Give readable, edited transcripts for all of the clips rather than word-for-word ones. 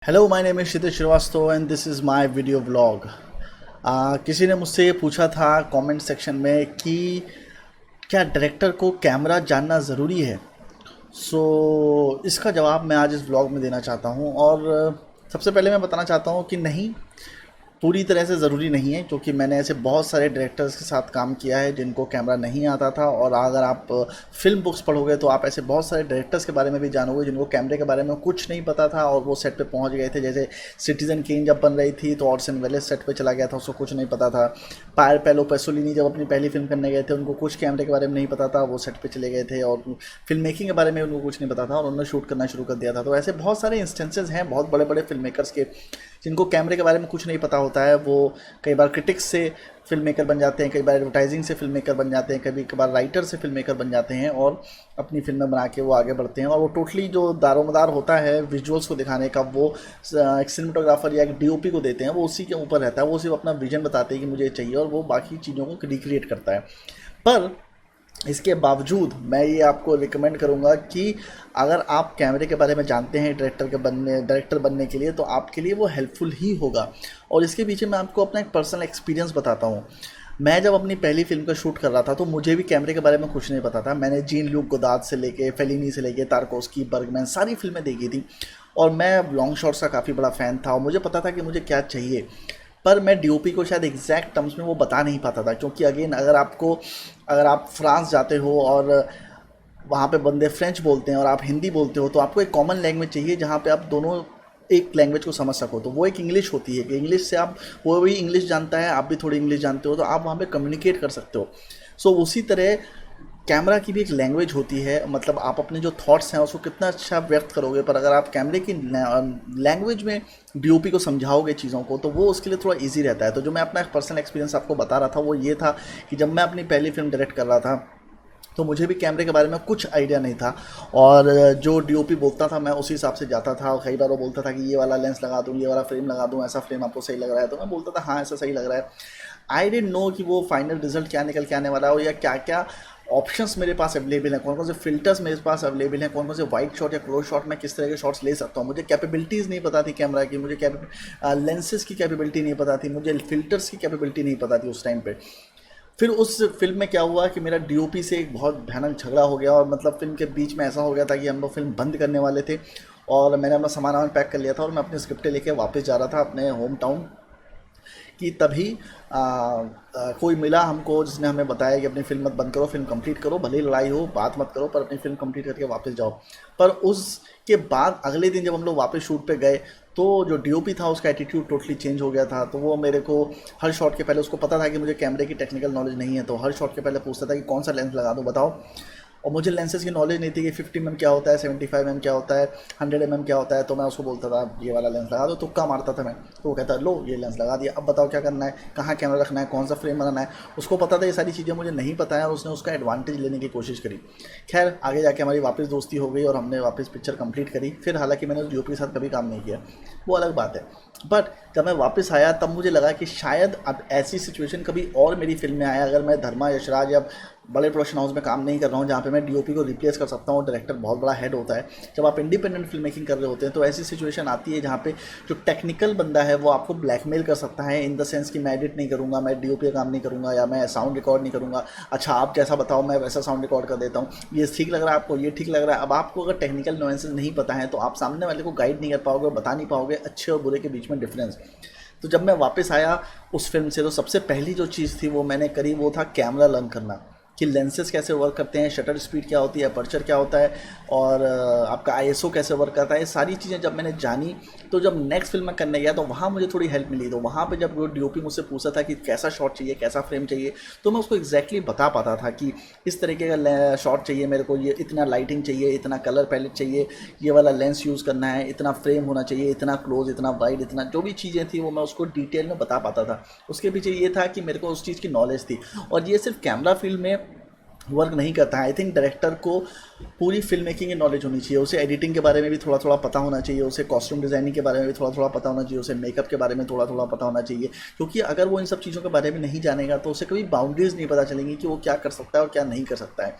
Hello my name is Kshitij Srivastava and this is my video blog. किसी ने मुझसे ये पूछा था कमेंट सेक्शन में कि क्या डायरेक्टर को कैमरा जानना ज़रूरी है। इसका जवाब मैं आज इस ब्लॉग में देना चाहता हूँ और सबसे पहले मैं बताना चाहता हूँ कि नहीं, पूरी तरह से ज़रूरी नहीं है, क्योंकि मैंने ऐसे बहुत सारे डायरेक्टर्स के साथ काम किया है जिनको कैमरा नहीं आता था। और अगर आप फिल्म बुक्स पढ़ोगे तो आप ऐसे बहुत सारे डायरेक्टर्स के बारे में भी जानोगे जिनको कैमरे के बारे में कुछ नहीं पता था और वो सेट पे पहुंच गए थे। जैसे सिटीजन केन जब बन रही थी तो ऑर्सन वेलेस सेट पे चला गया था, उसको कुछ नहीं पता था। पेलो पेसोलिनी जब अपनी पहली फिल्म करने गए थे उनको कुछ कैमरे के बारे में नहीं पता था, वो सेट पर चले गए थे और फिल्म मेकिंग के बारे में उनको कुछ नहीं पता था और उन्होंने शूट करना शुरू कर दिया था। तो ऐसे बहुत सारे इंस्टेंसेस हैं बहुत बड़े बड़े फिल्म मेकर्स के जिनको कैमरे के बारे में कुछ नहीं पता होता है। वो कई बार क्रिटिक्स से फिल्म मेकर बन जाते हैं, कई बार एडवर्टाइजिंग से फिल्म मेकर बन जाते हैं, कभी कभार राइटर से फिल्म मेकर बन जाते हैं और अपनी फिल्में बना के वो आगे बढ़ते हैं। और वो टोटली जो दारोमदार होता है विजुअल्स को दिखाने का, वो एक सिनेमाटोग्राफर या एक डीओपी को देते हैं, वो उसी के ऊपर रहता है। वो सिर्फ अपना विजन बताते हैं कि मुझे चाहिए और वो बाकी चीज़ों को रिक्रिएट करता है। पर इसके बावजूद मैं ये आपको रिकमेंड करूँगा कि अगर आप कैमरे के बारे में जानते हैं डायरेक्टर बनने के लिए, तो आपके लिए वो हेल्पफुल ही होगा। और इसके पीछे मैं आपको अपना एक पर्सनल एक्सपीरियंस बताता हूँ। मैं जब अपनी पहली फिल्म का शूट कर रहा था तो मुझे भी कैमरे के बारे में कुछ नहीं पता था। मैंने जीन ल्यूक गोदार्द से लेके फेलिनी से लेके तारकोस्की, बर्गमैन, सारी फिल्में देखी थी और मैं लॉन्ग शॉट्स का काफ़ी बड़ा फ़ैन था और मुझे पता था कि मुझे क्या चाहिए। पर मैं डीओपी को शायद एग्जैक्ट टर्म्स में वो बता नहीं पाता था, क्योंकि अगेन अगर आप फ्रांस जाते हो और वहाँ पे बंदे फ्रेंच बोलते हैं और आप हिंदी बोलते हो, तो आपको एक कॉमन लैंग्वेज चाहिए जहाँ पे आप दोनों एक लैंग्वेज को समझ सको। तो वो एक इंग्लिश होती है कि इंग्लिश से आप, वो भी इंग्लिश जानता है, आप भी थोड़ी इंग्लिश जानते हो, तो आप वहाँ पे कम्युनिकेट कर सकते हो। उसी तरह कैमरा की भी एक लैंग्वेज होती है, मतलब आप अपने जो थॉट्स हैं उसको कितना अच्छा व्यक्त करोगे, पर अगर आप कैमरे की लैंग्वेज में डीओपी को समझाओगे चीज़ों को, तो वो उसके लिए थोड़ा इजी रहता है। तो जो मैं अपना पर्सनल एक्सपीरियंस आपको बता रहा था वो ये था कि जब मैं अपनी पहली फिल्म डायरेक्ट कर रहा था तो मुझे भी कैमरे के बारे में कुछ आइडिया नहीं था और जो डीओपी बोलता था मैं उसी हिसाब से जाता था। और कई बार वो बोलता था कि ये वाला लेंस लगा दूँ, ये वाला फ्रेम लगा दूँ, ऐसा फ्रेम आपको सही लग रहा है, तो मैं बोलता था हाँ ऐसा सही लग रहा है। आई डिडंट नो कि वो फाइनल रिजल्ट क्या निकल के आने वाला है और या क्या क्या ऑप्शंस मेरे पास अवेलेबल हैं, कौन कौन से फिल्टर्स मेरे पास अवेलेबल हैं, कौन कौन से वाइट शॉट या क्लोज शॉट में किस तरह के शॉट्स ले सकता हूँ। मुझे कैपेबिलिटीज़ नहीं पता थी कैमरा की, मुझे लेंसेज की कैपेबिलिटी नहीं पता थी, मुझे फिल्टर्स की कैपेबिलिटी नहीं पता थी उस टाइम पे। फिर उस फिल्म में क्या हुआ कि मेरा डीओपी से एक बहुत भयानक झगड़ा हो गया और मतलब फिल्म के बीच में ऐसा हो गया था कि हम लोग फिल्म बंद करने वाले थे और मैंने अपना सामान वामान पैक कर लिया था और मैं अपनी स्क्रिप्टें लेके वापस जा रहा था अपने होम टाउन कि तभी कोई मिला हमको जिसने हमें बताया कि अपनी फिल्म मत बंद करो, फिल्म कंप्लीट करो, भले ही लड़ाई हो बात मत करो, पर अपनी फिल्म कंप्लीट करके वापस जाओ। पर उसके बाद अगले दिन जब हम लोग वापस शूट पे गए तो जो डीओपी था उसका एटीट्यूड टोटली चेंज हो गया था। तो वो मेरे को हर शॉट के पहले, उसको पता था कि मुझे कैमरे की टेक्निकल नॉलेज नहीं है, तो हर शॉट के पहले पूछता था कि कौन सा लेंस लगा दूँ बताओ। और मुझे लेंसेज की नॉलेज नहीं थी कि 50 mm क्या होता है, 75 mm क्या होता है, 100 mm क्या होता है। तो मैं उसको बोलता था ये वाला लेंस लगा दो, तुक्का मारता था मैं, तो वो कहता लो ये लेंस लगा दिया, अब बताओ क्या करना है, कहाँ कैमरा रखना है, कौन सा फ्रेम बनाना है। उसको पता था ये सारी चीज़ें मुझे नहीं पता है और उसने उसका एडवांटेज लेने की कोशिश करी। खैर आगे जाके हमारी वापस दोस्ती हो गई और हमने वापस पिक्चर कंप्लीट करी। फिर हालांकि मैंने उस डीओपी के साथ कभी काम नहीं किया, वो अलग बात है। बट जब मैं वापस आया तब मुझे लगा कि शायद अब ऐसी सिचुएशन कभी और मेरी फिल्म में आया, अगर मैं धर्मा, यशराज या बड़े प्रोडक्शन हाउस में काम नहीं कर रहा हूँ जहाँ पे मैं डीओपी को रिप्लेस कर सकता हूँ, डायरेक्टर बहुत बड़ा हेड होता है। जब आप इंडिपेंडेंट फिल्म मेकिंग कर रहे होते हैं तो ऐसी सिचुएशन आती है जहाँ पे जो टेक्निकल बंदा है वो आपको ब्लैकमेल कर सकता है, इन द सेंस कि मैं एडिट नहीं करूँगा, मैं डीओपी का काम नहीं करूँगा या मैं साउंड रिकॉर्ड नहीं करूँगा, अच्छा आप जैसा बताओ मैं वैसा साउंड रिकॉर्ड कर देता हूँ, ये ठीक लग रहा है आपको, ये ठीक लग रहा है। अब आपको अगर टेक्निकल नुएंसेस नहीं पता है तो आप सामने वाले को गाइड नहीं कर पाओगे, बता नहीं पाओगे अच्छे और बुरे के बीच में डिफरेंस। तो जब मैं वापस आया उस फिल्म से तो सबसे पहली जो चीज़ थी वो मैंने करी, वो था कैमरा लर्न करना कि लेंसेज कैसे वर्क करते हैं, शटर स्पीड क्या होती है, अपर्चर क्या होता है और आपका आईएसओ कैसे वर्क करता है। ये सारी चीज़ें जब मैंने जानी तो जब नेक्स्ट फिल्म में करने गया तो वहाँ मुझे थोड़ी हेल्प मिली। तो वहाँ पे जब वो डीओपी मुझसे पूछा था कि कैसा शॉट चाहिए, कैसा फ्रेम चाहिए, तो मैं उसको एग्जैक्टली बता पाता था कि इस तरीके का शॉट चाहिए मेरे को, ये इतना लाइटिंग चाहिए, इतना कलर पैलेट चाहिए, ये वाला लेंस यूज़ करना है, इतना फ्रेम होना चाहिए, इतना क्लोज, इतना वाइड, इतना जो भी चीज़ें थी वो मैं उसको डिटेल में बता पाता था। उसके पीछे ये था कि मेरे को उस चीज़ की नॉलेज थी। और ये सिर्फ कैमरा फील्ड में वर्क नहीं करता है। आई थिंक डायरेक्टर को पूरी फिल्म मेकिंग की नॉलेज होनी चाहिए, उसे एडिटिंग के बारे में भी थोड़ा थोड़ा पता होना चाहिए, उसे कॉस्ट्यूम डिज़ाइनिंग के बारे में भी थोड़ा थोड़ा पता होना चाहिए, उसे मेकअप के बारे में थोड़ा थोड़ा पता होना चाहिए। क्योंकि अगर वो इन सब चीज़ों के बारे में नहीं जानेगा तो उसे कभी बाउंड्रीज नहीं पता चलेंगी कि वो क्या कर सकता है और क्या नहीं कर सकता है।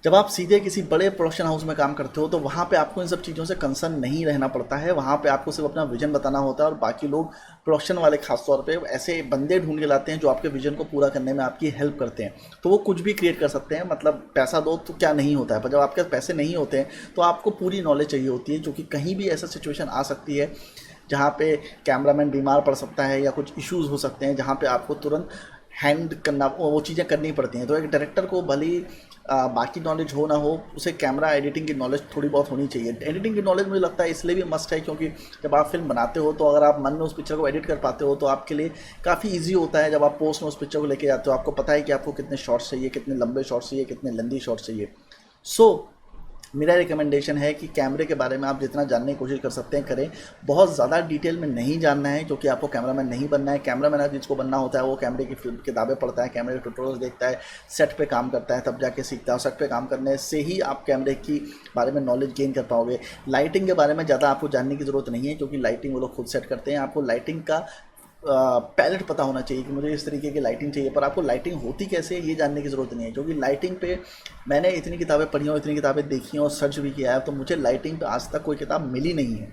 जब आप सीधे किसी बड़े प्रोडक्शन हाउस में काम करते हो तो वहाँ पे आपको इन सब चीज़ों से कंसर्न नहीं रहना पड़ता है। वहाँ पे आपको सिर्फ अपना विजन बताना होता है और बाकी लोग प्रोडक्शन वाले खास तौर पे ऐसे बंदे ढूंढ के लाते हैं जो आपके विजन को पूरा करने में आपकी हेल्प करते हैं। तो वो कुछ भी क्रिएट कर सकते हैं, मतलब पैसा दो तो क्या नहीं होता है, पर जब आपके पास पैसे नहीं होते हैं तो आपको पूरी नॉलेज चाहिए होती है, जो कि कहीं भी ऐसा सिचुएशन आ सकती है जहाँ पे कैमरामैन बीमार पड़ सकता है या कुछ इश्यूज हो सकते हैं जहाँ पे आपको तुरंत हैंड करना, वो चीज़ें करनी पड़ती हैं। तो एक डायरेक्टर को भले ही बाकी नॉलेज हो ना हो, उसे कैमरा एडिटिंग की नॉलेज थोड़ी बहुत होनी चाहिए। एडिटिंग की नॉलेज मुझे लगता है इसलिए भी मस्ट है क्योंकि जब आप फिल्म बनाते हो तो अगर आप मन में उस पिक्चर को एडिट कर पाते हो तो आपके लिए काफ़ी ईजी होता है। जब आप पोस्ट में उस पिक्चर को लेके जाते हो आपको पता है कि आपको कितने शॉट्स चाहिए, कितने लंबे शॉट्स चाहिए, कितने लंबी शॉट्स चाहिए। सो मेरा रिकमेंडेशन है कि कैमरे के बारे में आप जितना जानने की कोशिश कर सकते हैं करें। बहुत ज़्यादा डिटेल में नहीं जानना है क्योंकि आपको कैमरामैन नहीं बनना है। कैमरामैन आप जिसको बनना होता है वो कैमरे की फिल्म किताबें पढ़ता है, कैमरे के ट्यूटोरियल्स देखता है, सेट पे काम करता है, तब जाके सीखता है। सेट पे काम करने से ही आप कैमरे की बारे में नॉलेज गेन कर पाओगे। लाइटिंग के बारे में ज़्यादा आपको जानने की ज़रूरत नहीं है क्योंकि लाइटिंग वो लोग खुद सेट करते हैं। आपको लाइटिंग का पैलेट पता होना चाहिए कि मुझे इस तरीके की लाइटिंग चाहिए, पर आपको लाइटिंग होती कैसे है ये जानने की ज़रूरत नहीं है क्योंकि लाइटिंग पे मैंने इतनी किताबें पढ़ी और इतनी किताबें देखी हैं और सर्च भी किया है, तो मुझे लाइटिंग पे आज तक कोई किताब मिली नहीं है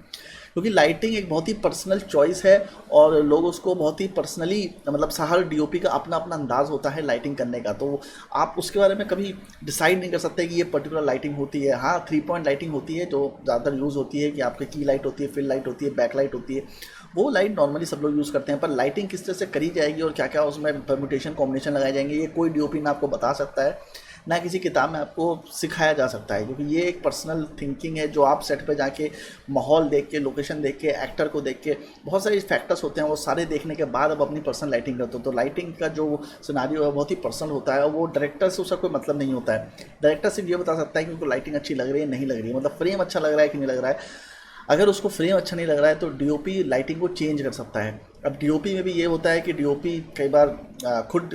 क्योंकि लाइटिंग एक बहुत ही पर्सनल चॉइस है और लोग उसको बहुत ही पर्सनली, मतलब हर डीओपी का अपना अपना अंदाज़ होता है लाइटिंग करने का। तो आप उसके बारे में कभी डिसाइड नहीं कर सकते कि ये पर्टिकुलर लाइटिंग होती है। हाँ, 3 पॉइंट लाइटिंग होती है जो ज़्यादातर यूज़ होती है कि आपकी की लाइट होती है, फिल लाइट होती है, बैक लाइट होती है, वो लाइट नॉर्मली सब लोग यूज़ करते हैं। पर लाइटिंग किस तरह से करी जाएगी और क्या क्या उसमें परम्यूटेशन कॉम्बिनेशन लगाए जाएंगे ये कोई डीओपी ना आपको बता सकता है, ना किसी किताब में आपको सिखाया जा सकता है, क्योंकि ये एक पर्सनल थिंकिंग है जो आप सेट पे जाके माहौल देख के, लोकेशन देख के, एक्टर को देख के, बहुत सारे फैक्टर्स होते हैं, वो सारे देखने के बाद अब अपनी पर्सनल लाइटिंग करते हो। तो लाइटिंग का जो सिनारियो है बहुत ही पर्सनल होता है, वो डायरेक्टर से उसका कोई मतलब नहीं होता है। डायरेक्टर सिर्फ ये बता सकता है कि उनको लाइटिंग अच्छी लग रही है नहीं लग रही है, मतलब फ्रेम अच्छा लग रहा है कि नहीं लग रहा है। अगर उसको फ्रेम अच्छा नहीं लग रहा है तो डीओपी लाइटिंग को चेंज कर सकता है। अब डीओपी में भी ये होता है कि डीओपी कई बार खुद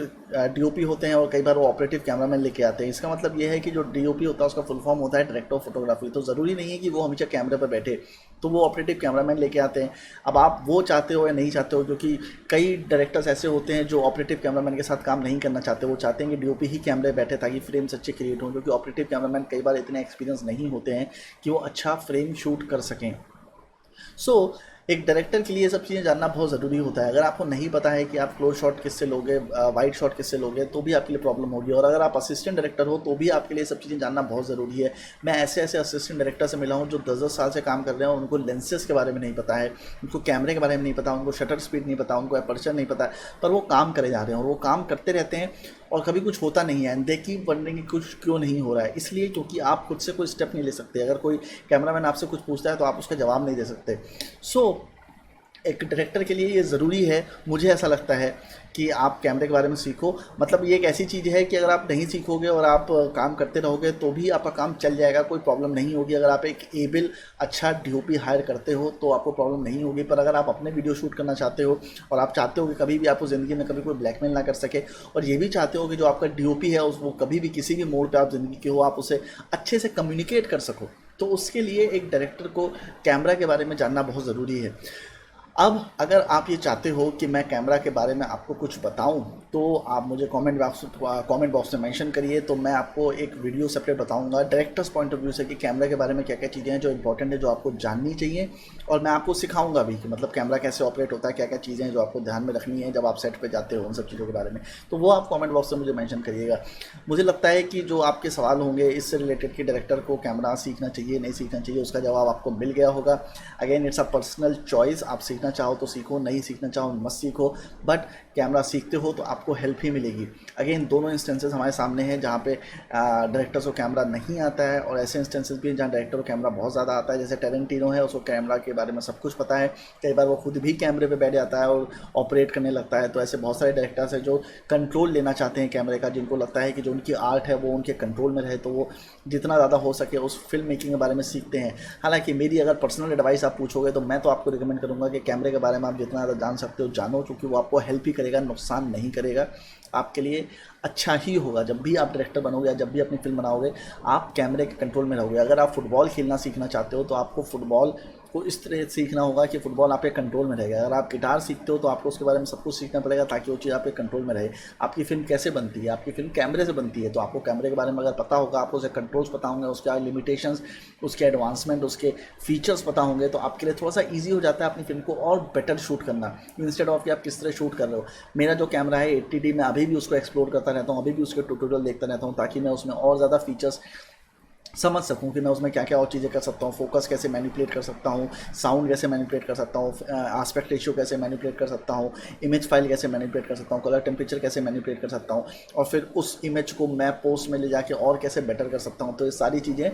डीओपी होते हैं और कई बार वो ऑपरेटिव कैमरामैन लेके आते हैं। इसका मतलब ये है कि जो डीओपी होता है उसका फुल फॉर्म होता है डायरेक्टर ऑफ फोटोग्राफी। तो ज़रूरी नहीं है कि वो हमेशा कैमरे पर बैठे, तो वो ऑपरेटिव कैमरामैन लेके आते हैं। अब आप वो चाहते हो या नहीं चाहते हो, क्योंकि कई डायरेक्टर्स ऐसे होते हैं जो ऑपरेटिव कैमरामैन के साथ काम नहीं करना चाहते, वो चाहते हैं कि डीओपी ही कैमरे बैठे ताकि फ्रेम्स अच्छे क्रिएट हों, क्योंकि ऑपरेटिव कैमरामैन कई बार इतने एक्सपीरियंस नहीं होते हैं कि वो अच्छा फ्रेम शूट कर सकें। सो एक डायरेक्टर के लिए ये सब चीज़ें जानना बहुत ज़रूरी होता है। अगर आपको नहीं पता है कि आप क्लोज शॉट किससे लोगे, वाइड शॉट किससे लोगे, तो भी आपके लिए प्रॉब्लम होगी। और अगर आप असिस्टेंट डायरेक्टर हो तो भी आपके लिए सब चीज़ें जानना बहुत ज़रूरी है। मैं ऐसे ऐसे असिस्टेंट डायरेक्टर से मिला हूँ जो 10-10 साल से काम कर रहे हैं, उनको लेंसेज के बारे में नहीं पता है, उनको कैमरे के बारे में नहीं पता, उनको शटर स्पीड नहीं पता, उनको अपर्चर नहीं पता, पर वो काम करे जा रहे हैं और वो काम करते रहते हैं और कभी कुछ होता नहीं है। एंड दे कीप वंडरिंग कि कुछ क्यों नहीं हो रहा है, इसलिए क्योंकि आप खुद से कोई स्टेप नहीं ले सकते। अगर कोई कैमरामैन आपसे कुछ पूछता है तो आप उसका जवाब नहीं दे सकते। सो एक डायरेक्टर के लिए ये ज़रूरी है, मुझे ऐसा लगता है, कि आप कैमरे के बारे में सीखो। मतलब ये एक ऐसी चीज़ है कि अगर आप नहीं सीखोगे और आप काम करते रहोगे तो भी आपका काम चल जाएगा, कोई प्रॉब्लम नहीं होगी। अगर आप एक एबल अच्छा डीओपी हायर करते हो तो आपको प्रॉब्लम नहीं होगी। पर अगर आप अपने वीडियो शूट करना चाहते हो और आप चाहते हो कि कभी भी आपको ज़िंदगी में कभी कोई ब्लैकमेल ना कर सके, और ये भी चाहते हो कि जो आपका डीओपी है वो कभी भी किसी भी मोड़ पर आप ज़िंदगी के हो आप उसे अच्छे से कम्युनिकेट कर सको, तो उसके लिए एक डायरेक्टर को कैमरा के बारे में जानना बहुत ज़रूरी है। अब अगर आप ये चाहते हो कि मैं कैमरा के बारे में आपको कुछ बताऊं, तो आप मुझे कमेंट बॉक्स में मेंशन करिए, तो मैं आपको एक वीडियो सेपरेट बताऊंगा डायरेक्टर्स पॉइंट ऑफ व्यू से कि कैमरा के बारे में क्या क्या चीज़ें हैं जो इंपॉर्टेंट है, जो आपको जाननी चाहिए। और मैं आपको सिखाऊंगा भी कि मतलब कैमरा कैसे ऑपरेट होता है, क्या क्या चीज़ें हैं जो आपको ध्यान में रखनी है जब आप सेट पर जाते हो, उन सब चीज़ों के बारे में। तो वो आप कॉमेंट बॉक्स में मुझे मैंशन करिएगा। मुझे लगता है कि जो आपके सवाल होंगे इससे रिलेटेड कि डायरेक्टर को कैमरा सीखना चाहिए नहीं सीखना चाहिए, उसका जवाब आपको मिल गया होगा। Again it's a personal choice, आप सीखना चाहो तो सीखो, नहीं सीखना चाहो मत सीखो, बट कैमरा सीखते हो तो आपको हेल्प ही मिलेगी। अगेन दोनों इंस्टेंसेस हमारे सामने हैं जहाँ पे डायरेक्टर्स को कैमरा नहीं आता है, और ऐसे इंस्टेंसेस भी हैं जहाँ डायरेक्टर को कैमरा बहुत ज़्यादा आता है। जैसे टेरेंटिनो है, उसको कैमरा के बारे में सब कुछ पता है, कई बार वो खुद भी कैमरे पे बैठ जाता है और ऑपरेट करने लगता है। तो ऐसे बहुत सारे डायरेक्टर्स हैं जो कंट्रोल लेना चाहते हैं कैमरे का, जिनको लगता है कि जो उनकी आर्ट है वो उनके कंट्रोल में रहे, तो वो जितना ज़्यादा हो सके उस फिल्म मेकिंग के बारे में सीखते हैं। हालांकि मेरी अगर पर्सनल एडवाइस आप पूछोगे तो मैं तो आपको रिकमेंड करूँगा कि कैमरे के बारे में आप जितना ज़्यादा जान सकते हो जानो, क्योंकि वो आपको हेल्प ही करेगा, नुकसान नहीं करेगा, आपके लिए अच्छा ही होगा। जब भी आप डायरेक्टर बनोगे या जब भी अपनी फिल्म बनाओगे आप कैमरे के कंट्रोल में रहोगे। अगर आप फुटबॉल खेलना सीखना चाहते हो तो आपको फुटबॉल आपको इस तरह सीखना होगा कि फ़ुटबॉल आपके कंट्रोल में रहेगा। अगर आप गिटार सीखते हो तो आपको उसके बारे में सब कुछ सीखना पड़ेगा ताकि वो चीज़ आपके कंट्रोल में रहे। आपकी फ़िल्म कैसे बनती है, आपकी फ़िल्म कैमरे से बनती है, तो आपको कैमरे के बारे में अगर पता होगा, आपको उसके कंट्रोल्स पता होंगे, उसके लिमिटेशंस, उसके एडवांसमेंट, उसके फीचर्स पता होंगे, तो आपके लिए थोड़ा सा ईजी हो जाता है अपनी फ़िल्म को और बेटर शूट करना, इंस्टेड ऑफ कि आप किस तरह शूट कर रहे हो। मेरा जो कैमरा है 80D, मैं अभी भी उसको एक्सप्लोर करता रहता हूँ, अभी भी उसके ट्यूटोरियल देखता रहता हूँ ताकि मैं उसमें और ज़्यादा फीचर्स समझ सकूं कि मैं उसमें क्या क्या और चीज़ें कर सकता हूँ, फोकस कैसे मैनिपुलेट कर सकता हूँ, साउंड कैसे मैनिपुलेट कर सकता हूँ, आस्पेक्ट रेशियो कैसे मैनिपुलेट कर सकता हूँ, इमेज फाइल कैसे मैनिपुलेट कर सकता हूँ, कलर टेम्परेचर कैसे मैनिपुलेट कर सकता हूँ, और फिर उस इमेज को मैं पोस्ट में ले जाके और कैसे बेटर कर सकता हूँ। तो ये सारी चीज़ें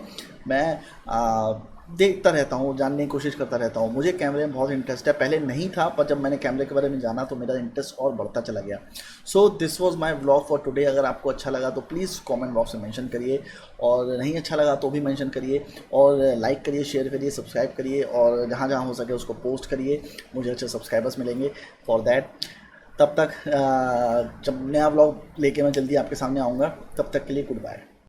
मैं देखता रहता हूँ, जानने की कोशिश करता रहता हूँ। मुझे कैमरे में बहुत इंटरेस्ट है, पहले नहीं था, पर जब मैंने कैमरे के बारे में जाना तो मेरा इंटरेस्ट और बढ़ता चला गया। So this was my vlog for today. अगर आपको अच्छा लगा तो प्लीज़ कमेंट बॉक्स में मेंशन करिए, और नहीं अच्छा लगा तो भी मेंशन करिए, और लाइक करिए, शेयर करिए, सब्सक्राइब करिए, और जहाँ जहाँ हो सके उसको पोस्ट करिए। मुझे अच्छे सब्सक्राइबर्स मिलेंगे फॉर दैट। तब तक जब नया व्लॉग लेके मैं जल्दी आपके सामने आऊँगा, तब तक के लिए गुड बाय।